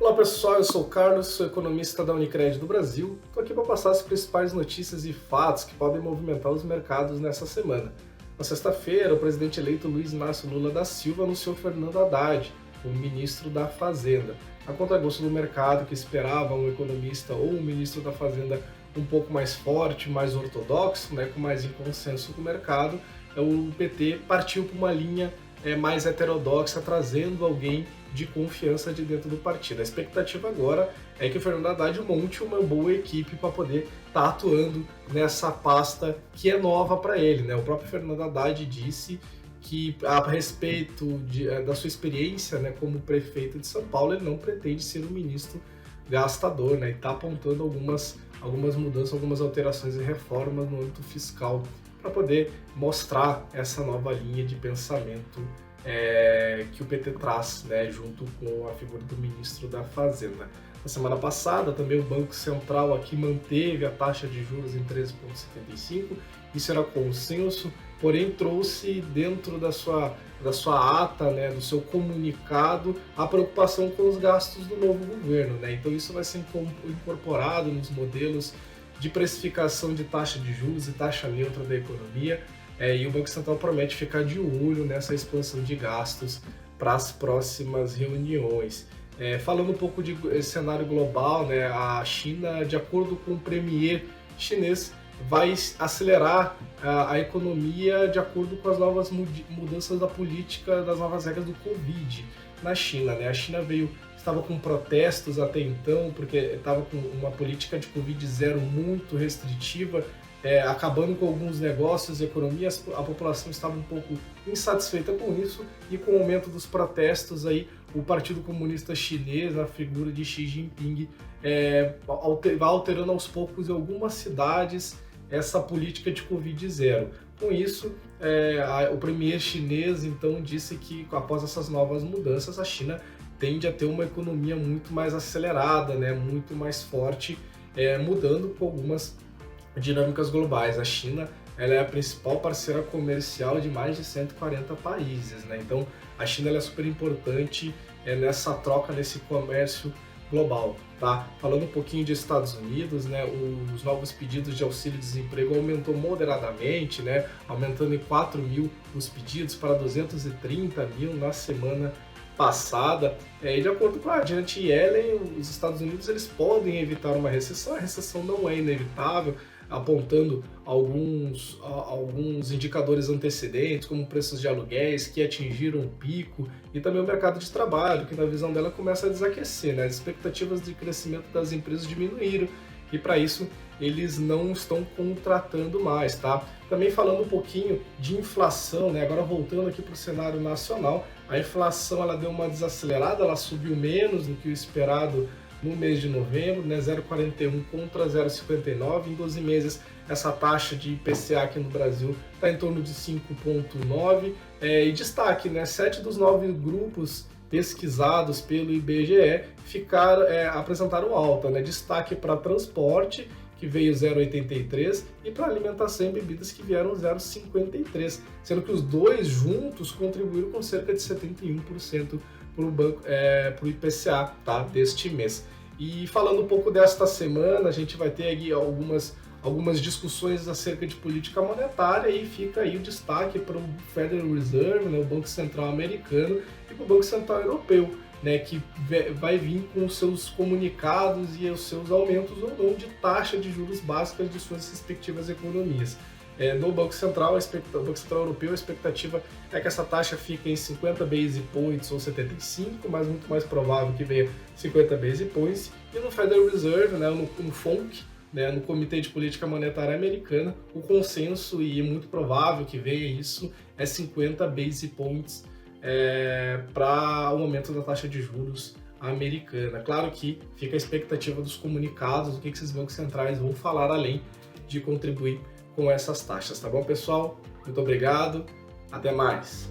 Olá pessoal, eu sou o Carlos, sou economista da Unicred do Brasil. Estou aqui para passar as principais notícias e fatos que podem movimentar os mercados nessa semana. Na sexta-feira, o presidente eleito Luiz Inácio Lula da Silva anunciou Fernando Haddad como ministro da Fazenda. A contragosto do mercado, que esperava um economista ou um ministro da Fazenda um pouco mais forte, mais ortodoxo, com mais em consenso com o mercado, o PT partiu para uma linha mais heterodoxa, trazendo alguém de confiança de dentro do partido. A expectativa agora é que o Fernando Haddad monte uma boa equipe para poder estar atuando nessa pasta que é nova para ele. O próprio Fernando Haddad disse que, a respeito da sua experiência como prefeito de São Paulo, ele não pretende ser um ministro gastador, e está apontando algumas mudanças, algumas alterações e reformas no âmbito fiscal para poder mostrar essa nova linha de pensamento que o PT traz, junto com a figura do ministro da Fazenda. Na semana passada, também o Banco Central aqui manteve a taxa de juros em 13,75%, isso era consenso, porém trouxe dentro da sua ata, do seu comunicado, a preocupação com os gastos do novo governo. Então isso vai ser incorporado nos modelos de precificação de taxa de juros e taxa neutra da economia, e o Banco Central promete ficar de olho nessa expansão de gastos para as próximas reuniões. Falando um pouco de cenário global, a China, de acordo com o premier chinês, vai acelerar a economia de acordo com as novas mudanças da política, das novas regras do Covid na China. A China estava com protestos até então, porque estava com uma política de Covid-0 muito restritiva, acabando com alguns negócios e economias. A população estava um pouco insatisfeita com isso, e com o aumento dos protestos, o Partido Comunista Chinês, na figura de Xi Jinping, vai alterando aos poucos em algumas cidades essa política de Covid-0. Com isso, o premier chinês então disse que, após essas novas mudanças, a China tende a ter uma economia muito mais acelerada, muito mais forte, mudando com algumas dinâmicas globais. A China é a principal parceira comercial de mais de 140 países, então a China é super importante nessa troca, nesse comércio global. Falando um pouquinho de Estados Unidos, os novos pedidos de auxílio-desemprego aumentou moderadamente, aumentando em 4 mil os pedidos para 230 mil na semana passada. E de acordo com a Janet Yellen, os Estados Unidos eles podem evitar uma recessão. A recessão não é inevitável, apontando alguns indicadores antecedentes, como preços de aluguéis que atingiram um pico, e também o mercado de trabalho, que na visão dela começa a desaquecer. As expectativas de crescimento das empresas diminuíram, e para isso eles não estão contratando mais. Também falando um pouquinho de inflação, agora voltando aqui para o cenário nacional, a inflação ela deu uma desacelerada, ela subiu menos do que o esperado no mês de novembro, 0,41 contra 0,59. Em 12 meses, essa taxa de IPCA aqui no Brasil está em torno de 5,9. E destaque, 7 dos 9 grupos pesquisados pelo IBGE apresentaram alta. Destaque para transporte, que veio 0,83, e para alimentação e bebidas, que vieram 0,53, sendo que os dois juntos contribuíram com cerca de 71% para o IPCA deste mês. E falando um pouco desta semana, a gente vai ter aí algumas discussões acerca de política monetária, e fica aí o destaque para o Federal Reserve, o Banco Central americano, e para o Banco Central europeu, que vai vir com os seus comunicados e os seus aumentos ou não de taxa de juros básicas de suas respectivas economias. No Banco Central, o Banco Central Europeu, a expectativa é que essa taxa fique em 50 base points ou 75, mas muito mais provável que venha 50 base points. E no Federal Reserve, no FONC, no Comitê de Política Monetária Americana, o consenso, e é muito provável que venha isso, é 50 base points para o aumento da taxa de juros americana. Claro que fica a expectativa dos comunicados, o que esses bancos centrais vão falar, além de contribuir com essas taxas. Tá bom, pessoal? Muito obrigado. Até mais.